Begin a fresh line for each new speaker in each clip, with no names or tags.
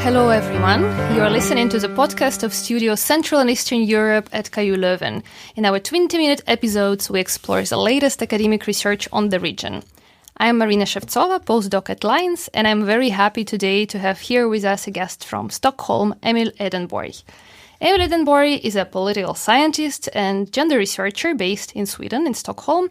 Hello everyone, you are listening to the podcast of Studio Central and Eastern Europe at KU Leuven. In our 20-minute episodes, we explore the latest academic research on the region. I am Maryna Shevtsova, postdoc at Lions, and I'm very happy today to have here with us a guest from Stockholm, Emil Edenborg. Emil Edenborg is a political scientist and gender researcher based in Sweden, in Stockholm.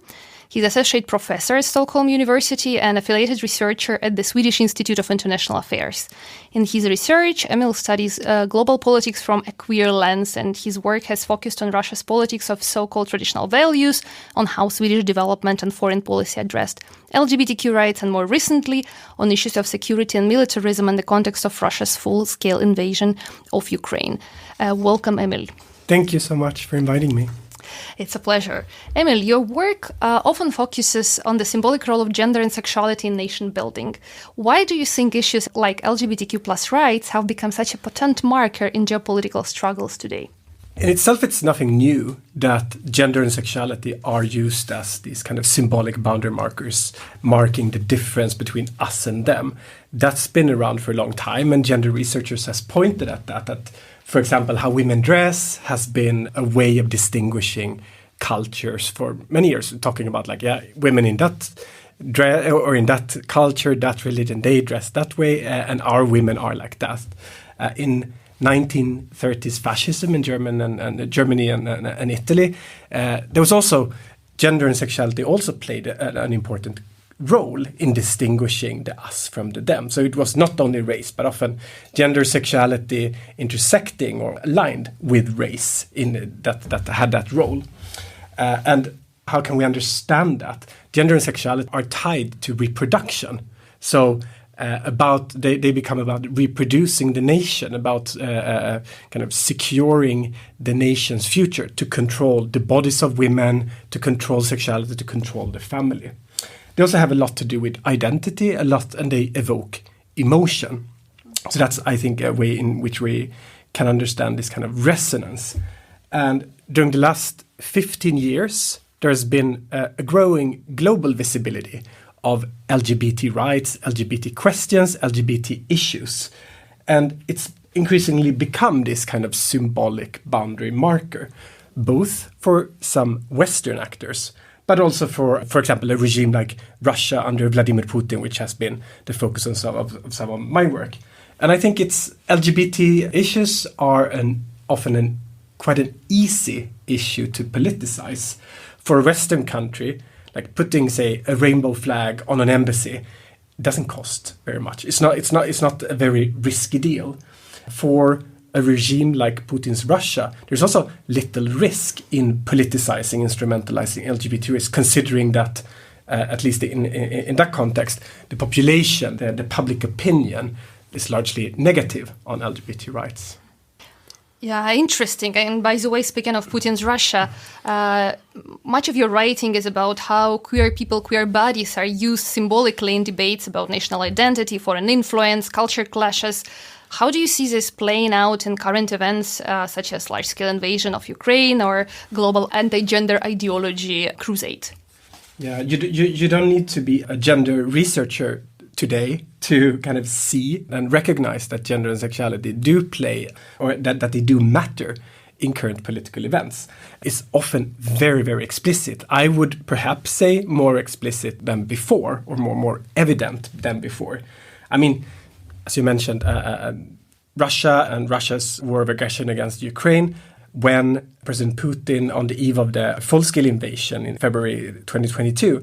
He's associate professor at Stockholm University and affiliated researcher at the Swedish Institute of International Affairs. In his research, Emil studies global politics from a queer lens, and his work has focused on Russia's politics of so-called traditional values, on how Swedish development and foreign policy addressed LGBTQ rights, and more recently, on issues of security and militarism in the context of Russia's full-scale invasion of Ukraine. Welcome, Emil.
Thank you so much for inviting me.
It's a pleasure. Emil, your work often focuses on the symbolic role of gender and sexuality in nation building. Why do you think issues like LGBTQ+ rights have become such a potent marker in geopolitical struggles today?
In itself, it's nothing new that gender and sexuality are used as these kind of symbolic boundary markers, marking the difference between us and them. That's been around for a long time, and gender researchers has pointed at that, for example, how women dress has been a way of distinguishing cultures for many years, talking about women in that dress or in that culture, that religion, they dress that way, and our women are like that. In 1930s fascism in Germany and Italy, there was also gender and sexuality also played an important role in distinguishing the us from the them. So it was not only race, but often gender, sexuality intersecting or aligned with race in that had that role. And how can we understand that? Gender and sexuality are tied to reproduction. So they become about reproducing the nation, about kind of securing the nation's future, to control the bodies of women, to control sexuality, to control the family. They also have a lot to do with identity, and they evoke emotion. So that's, I think, a way in which we can understand this kind of resonance. And during the last 15 years, there's been a growing global visibility of LGBT rights, LGBT questions, LGBT issues. And it's increasingly become this kind of symbolic boundary marker, both for some Western actors, but also for example, a regime like Russia under Vladimir Putin, which has been the focus of some of my work. And I think LGBT issues are often quite an easy issue to politicize. For a Western country, like putting, say, a rainbow flag on an embassy doesn't cost very much. It's not a very risky deal. For a regime like Putin's Russia, there's also little risk in politicizing, instrumentalizing LGBT rights, considering that, at least in that context, the population, the public opinion is largely negative on LGBT rights.
Yeah, interesting. And by the way, speaking of Putin's Russia, much of your writing is about how queer people, queer bodies are used symbolically in debates about national identity, foreign influence, culture clashes. How do you see this playing out in current events such as large-scale invasion of Ukraine or global anti-gender ideology crusade?
Yeah, you don't need to be a gender researcher today to kind of see and recognize that gender and sexuality do play, or that they do matter in current political events. It's often very, very explicit. I would perhaps say more explicit than before, or more evident than before. I mean, as you mentioned, Russia and Russia's war of aggression against Ukraine, when President Putin, on the eve of the full-scale invasion in February 2022,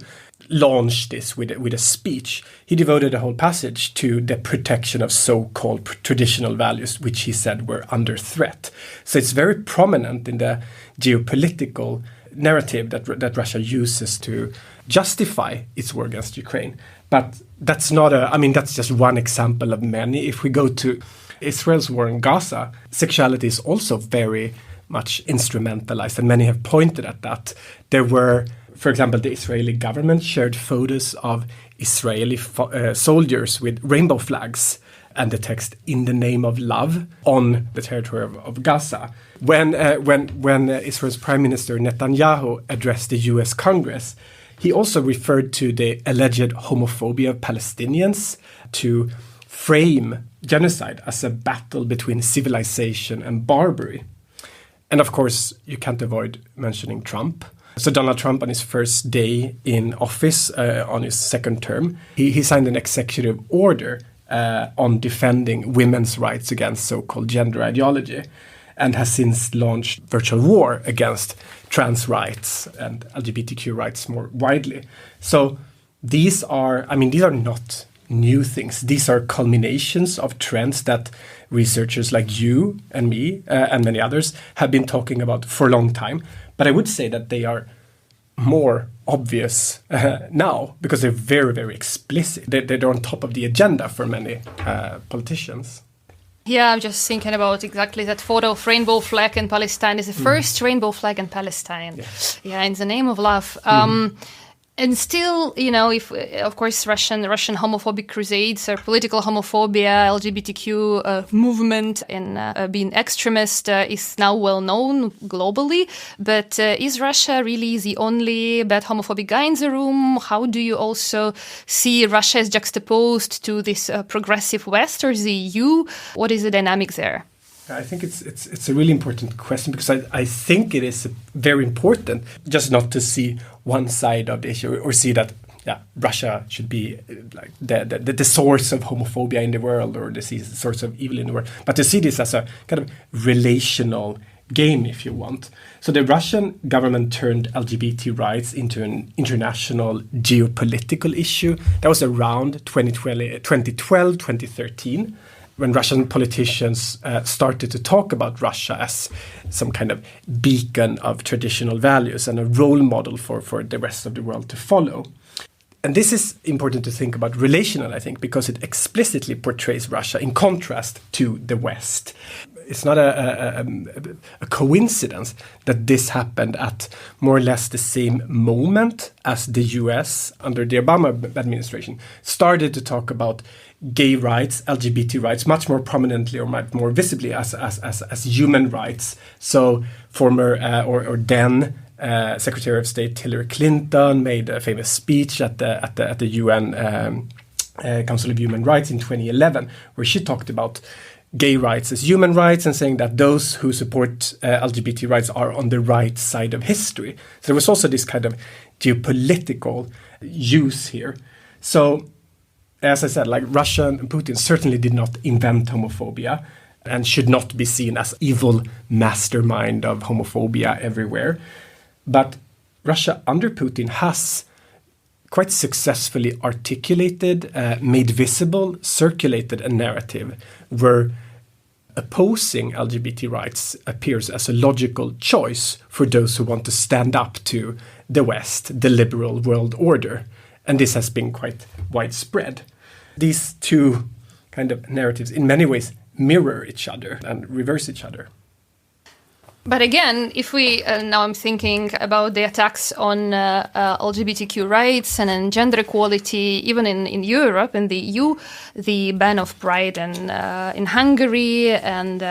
launched this with a speech, he devoted a whole passage to the protection of so-called traditional values, which he said were under threat. So it's very prominent in the geopolitical narrative that Russia uses to justify its war against Ukraine. But that's that's just one example of many. If we go to Israel's war in Gaza, sexuality is also very much instrumentalized, and many have pointed at that. There were, for example, the Israeli government shared photos of Israeli soldiers with rainbow flags and the text "in the name of love" on the territory of Gaza. When Israel's Prime Minister Netanyahu addressed the U.S. Congress, he also referred to the alleged homophobia of Palestinians, to frame genocide as a battle between civilization and barbary. And of course, you can't avoid mentioning Trump. So Donald Trump, on his first day in office, on his second term, he signed an executive order on defending women's rights against so-called gender ideology, and has since launched virtual war against trans rights and LGBTQ rights more widely. So these are not new things. These are culminations of trends that researchers like you and me and many others have been talking about for a long time. But I would say that they are more obvious now because they're very, very explicit. They're on top of the agenda for many politicians.
Yeah, I'm just thinking about exactly that photo of rainbow flag in Palestine. Is the first rainbow flag in Palestine. Yeah, in the name of love. And still, if of course Russian homophobic crusades or political homophobia, LGBTQ movement and being extremist is now well known globally. But is Russia really the only bad homophobic guy in the room? How do you also see Russia as juxtaposed to this progressive West or the EU? What is the dynamic there?
I think it's a really important question because I think it is very important just not to see one side of the issue or see that Russia should be like the source of homophobia in the world or the source of evil in the world, but to see this as a kind of relational game, if you want. So the Russian government turned LGBT rights into an international geopolitical issue. That was around 2012, 2013. When Russian politicians started to talk about Russia as some kind of beacon of traditional values and a role model for the rest of the world to follow. And this is important to think about relational, I think, because it explicitly portrays Russia in contrast to the West. It's not a coincidence that this happened at more or less the same moment as the US, under the Obama administration, started to talk about gay rights, LGBT rights, much more prominently or much more visibly as human rights. So former or then Secretary of State Hillary Clinton made a famous speech at the UN Council of Human Rights in 2011, where she talked about gay rights as human rights and saying that those who support LGBT rights are on the right side of history. So there was also this kind of geopolitical use here. So as I said, like Russia and Putin certainly did not invent homophobia and should not be seen as evil mastermind of homophobia everywhere. But Russia under Putin has quite successfully articulated, made visible, circulated a narrative where opposing LGBT rights appears as a logical choice for those who want to stand up to the West, the liberal world order. And this has been quite widespread. These two kind of narratives in many ways mirror each other and reverse each other.
But again, if we, now I'm thinking about the attacks on LGBTQ rights and on gender equality, even in Europe, in the EU, the ban of pride and in Hungary and,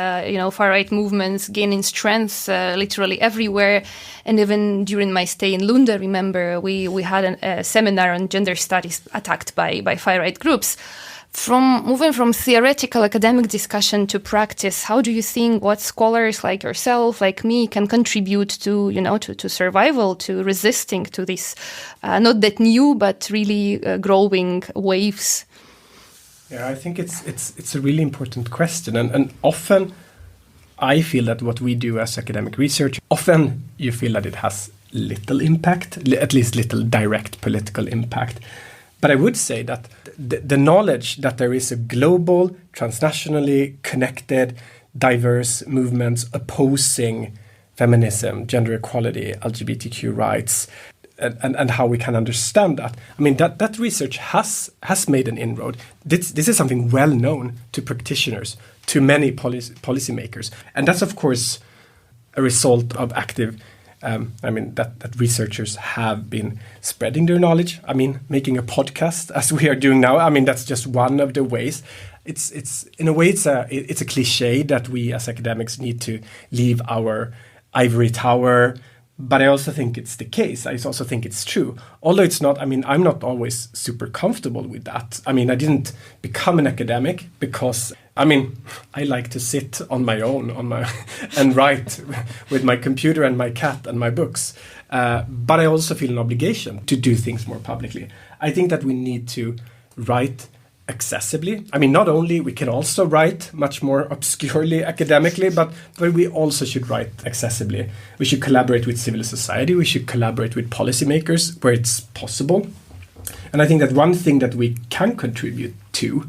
far-right movements gaining strength literally everywhere. And even during my stay in Lund, I remember we had a seminar on gender studies attacked by far-right groups. Moving from theoretical academic discussion to practice, how do you think what scholars like yourself, like me, can contribute to, to survival, to resisting to this, not that new, but really growing waves?
Yeah, I think it's a really important question. And often I feel that what we do as academic research, often you feel that it has little impact, at least little direct political impact. But I would say that the knowledge that there is a global, transnationally connected, diverse movements opposing feminism, gender equality, LGBTQ rights, and how we can understand that. I mean, that research has made an inroad. This is something well known to practitioners, to many policymakers. And that's, of course, a result of active that researchers have been spreading their knowledge. I mean, making a podcast as we are doing now. I mean, that's just one of the ways. It's in a way it's a cliche that we as academics need to leave our ivory tower, But I also think it's the case. I also think it's true. Although it's not, I'm not always super comfortable with that. I didn't become an academic because, I like to sit on my own and write with my computer and my cat and my books. But I also feel an obligation to do things more publicly. I think that we need to write accessibly. Not only we can also write much more obscurely academically, but we also should write accessibly. We should collaborate with civil society. We should collaborate with policymakers where it's possible. And I think that one thing that we can contribute to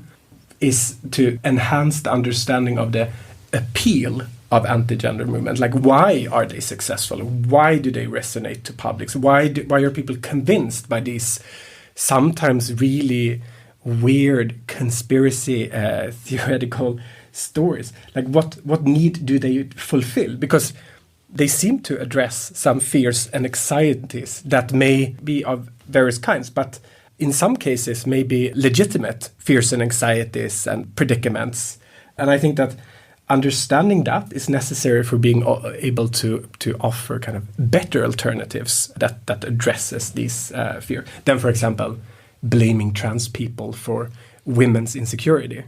is to enhance the understanding of the appeal of anti-gender movement. Like, why are they successful? Why do they resonate to publics? Why are people convinced by these sometimes really weird conspiracy theoretical stories? Like, what need do they fulfill? Because they seem to address some fears and anxieties that may be of various kinds, but in some cases may be legitimate fears and anxieties and predicaments. And I think that understanding that is necessary for being able to offer kind of better alternatives that addresses these fears than, for example, blaming trans people for women's insecurity.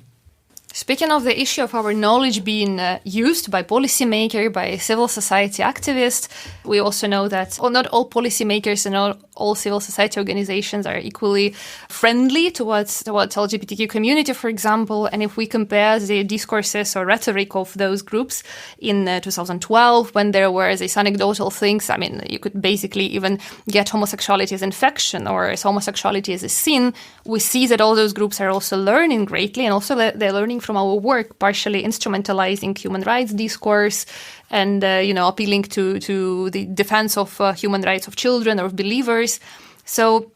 Speaking of the issue of our knowledge being used by policymakers, by civil society activists, we also know that not all policymakers and not all civil society organizations are equally friendly towards the LGBTQ community, for example. And if we compare the discourses or rhetoric of those groups in 2012, when there were these anecdotal things, you could basically even get homosexuality as infection or as homosexuality as a sin, we see that all those groups are also learning greatly, and also they're learning from our work, partially instrumentalizing human rights discourse and, appealing to the defense of human rights of children or of believers. So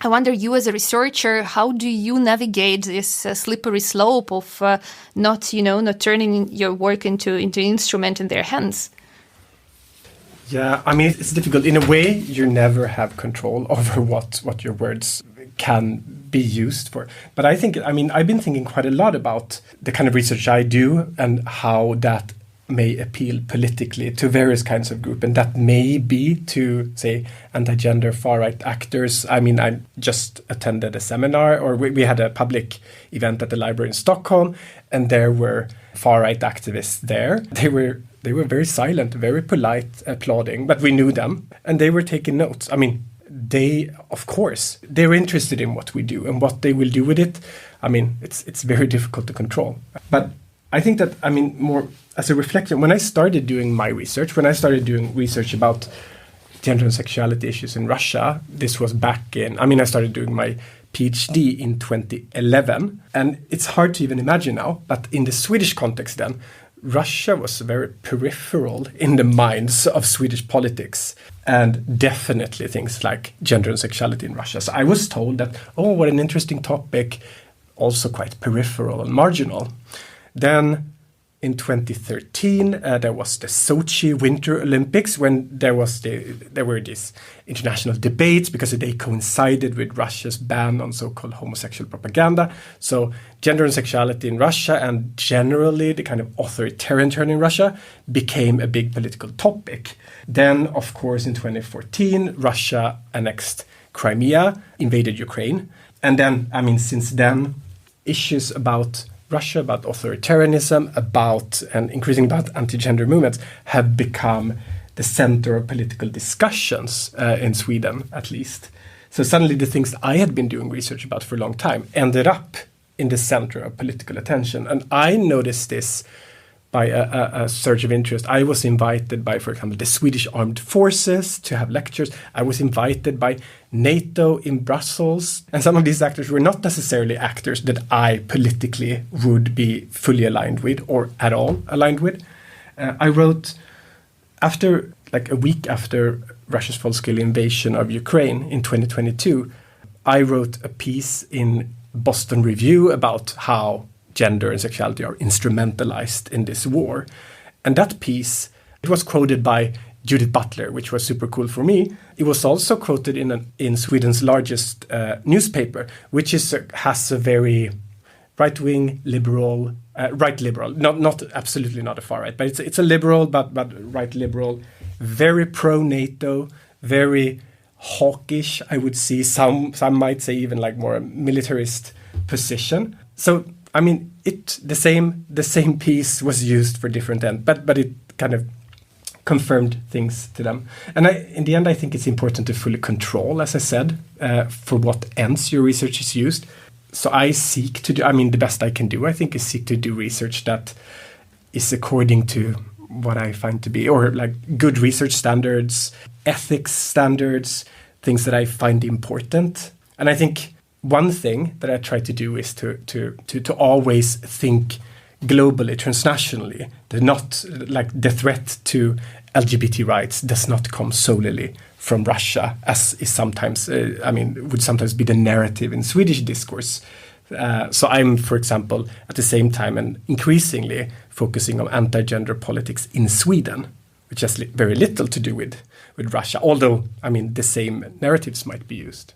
I wonder, you as a researcher, how do you navigate this slippery slope of not turning your work into an instrument in their hands?
Yeah, it's difficult. In a way, you never have control over what your words can be used for. But I think, I've been thinking quite a lot about the kind of research I do and how that may appeal politically to various kinds of groups, and that may be to, say, anti-gender far-right actors. I just attended a seminar, or we had a public event at the library in Stockholm, and there were far-right activists there. They were very silent, very polite, applauding, but we knew them, and they were taking notes. They, of course, they're interested in what we do, and what they will do with it, it's very difficult to control. But I think that, more as a reflection, when I started doing my research, when I started doing research about gender and sexuality issues in Russia, this was back in, I started doing my PhD in 2011, and it's hard to even imagine now, but in the Swedish context then, Russia was very peripheral in the minds of Swedish politics, and definitely things like gender and sexuality in Russia. So I was told that, what an interesting topic, also quite peripheral and marginal. Then in 2013, there was the Sochi Winter Olympics, when there were these international debates because they coincided with Russia's ban on so-called homosexual propaganda. So gender and sexuality in Russia, and generally the kind of authoritarian turn in Russia, became a big political topic. Then, of course, in 2014, Russia annexed Crimea, invaded Ukraine. And then, since then, issues about Russia, about authoritarianism, and increasingly about anti-gender movements have become the center of political discussions in Sweden, at least. So suddenly the things I had been doing research about for a long time ended up in the center of political attention. And I noticed this by a surge of interest. I was invited by, for example, the Swedish Armed Forces to have lectures. I was invited by NATO in Brussels. And some of these actors were not necessarily actors that I politically would be fully aligned with or at all aligned with. I wrote, after a week after Russia's full-scale invasion of Ukraine in 2022, I wrote a piece in Boston Review about how gender and sexuality are instrumentalized in this war. And that piece, it was quoted by Judith Butler, which was super cool for me. It was also quoted in Sweden's largest newspaper, which has a very right-wing liberal, right liberal, not absolutely not a far right, but it's a liberal but right liberal very pro-NATO, very hawkish, I would see. Some might say even like more a militarist position. So, I mean, the same piece was used for different ends, but it kind of confirmed things to them. And in the end, I think it's important to fully control, as I said, for what ends your research is used. So I seek to do, I mean, the best I can do, I think, is seek to do research that is according to what I find to be, or like good research standards, ethics standards, things that I find important. And I think one thing that I try to do is to always think globally, transnationally. Not like the threat to LGBT rights does not come solely from Russia, as is sometimes, would sometimes be the narrative in Swedish discourse. So I'm, for example, at the same time and increasingly focusing on anti-gender politics in Sweden, which has very little to do with Russia, although, I mean, the same narratives might be used.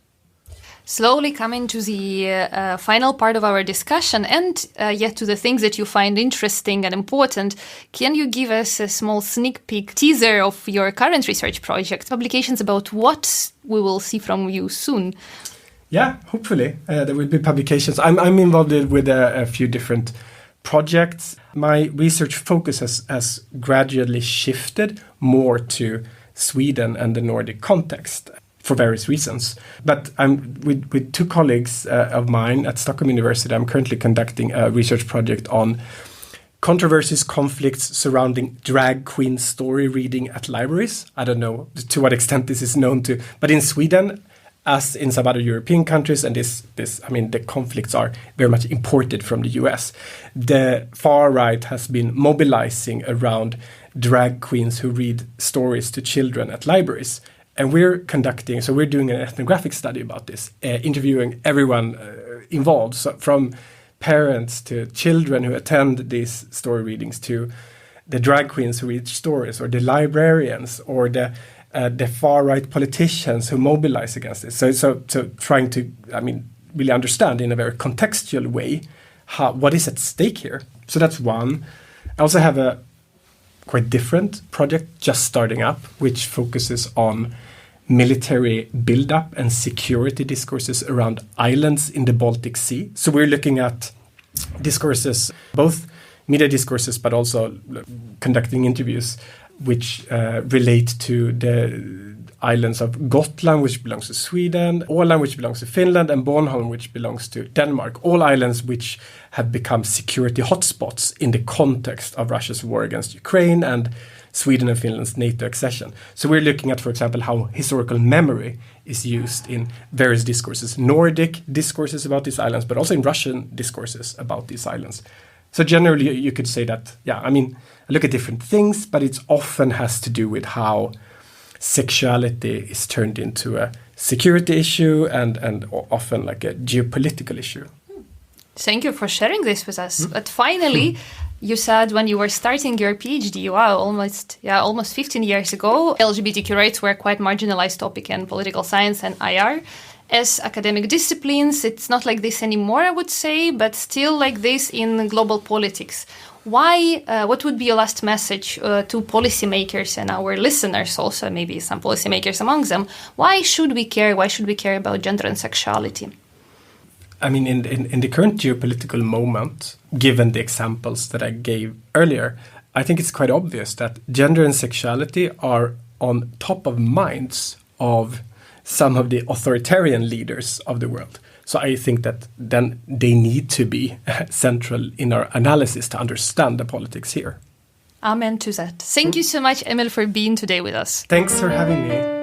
Slowly coming to the final part of our discussion and yet to the things that you find interesting and important, can you give us a small sneak peek teaser of your current research project, publications about what we will see from you soon?
Yeah, hopefully. There will be publications. I'm involved with a few different projects. My research focus has gradually shifted more to Sweden and the Nordic context, for various reasons. But I'm with two colleagues of mine at Stockholm University. I'm currently conducting a research project on controversies, conflicts surrounding drag queen story reading at libraries. I don't know to what extent this is known to, but in Sweden, as in some other European countries, and the conflicts are very much imported from the US. The far right has been mobilizing around drag queens who read stories to children at libraries. And we're doing an ethnographic study about this, interviewing everyone involved, so from parents to children who attend these story readings, to the drag queens who read stories, or the librarians, or the far-right politicians who mobilize against this. So trying to, really understand in a very contextual way what is at stake here. So that's one. I also have a quite different project just starting up, which focuses on military build-up and security discourses around islands in the Baltic Sea. So we're looking at discourses, both media discourses, but also conducting interviews which relate to the islands of Gotland, which belongs to Sweden, Åland, which belongs to Finland, and Bornholm, which belongs to Denmark. All islands which have become security hotspots in the context of Russia's war against Ukraine and Sweden and Finland's NATO accession. So we're looking at, for example, how historical memory is used in various discourses, Nordic discourses about these islands, but also in Russian discourses about these islands. So generally, you could say that, I look at different things, but it often has to do with how sexuality is turned into a security issue and often like a geopolitical issue.
Thank you for sharing this with us. But finally, you said when you were starting your PhD, almost 15 years ago, LGBTQ rights were a quite marginalized topic in political science and IR. As academic disciplines, it's not like this anymore, I would say, but still like this in global politics. Why? What would be your last message to policymakers and our listeners also, maybe some policymakers among them? Why should we care? Why should we care about gender and sexuality?
In the current geopolitical moment, given the examples that I gave earlier, I think it's quite obvious that gender and sexuality are on top of minds of some of the authoritarian leaders of the world. So I think that then they need to be central in our analysis to understand the politics here.
Amen to that. Thank you so much, Emil, for being today with us.
Thanks for having me.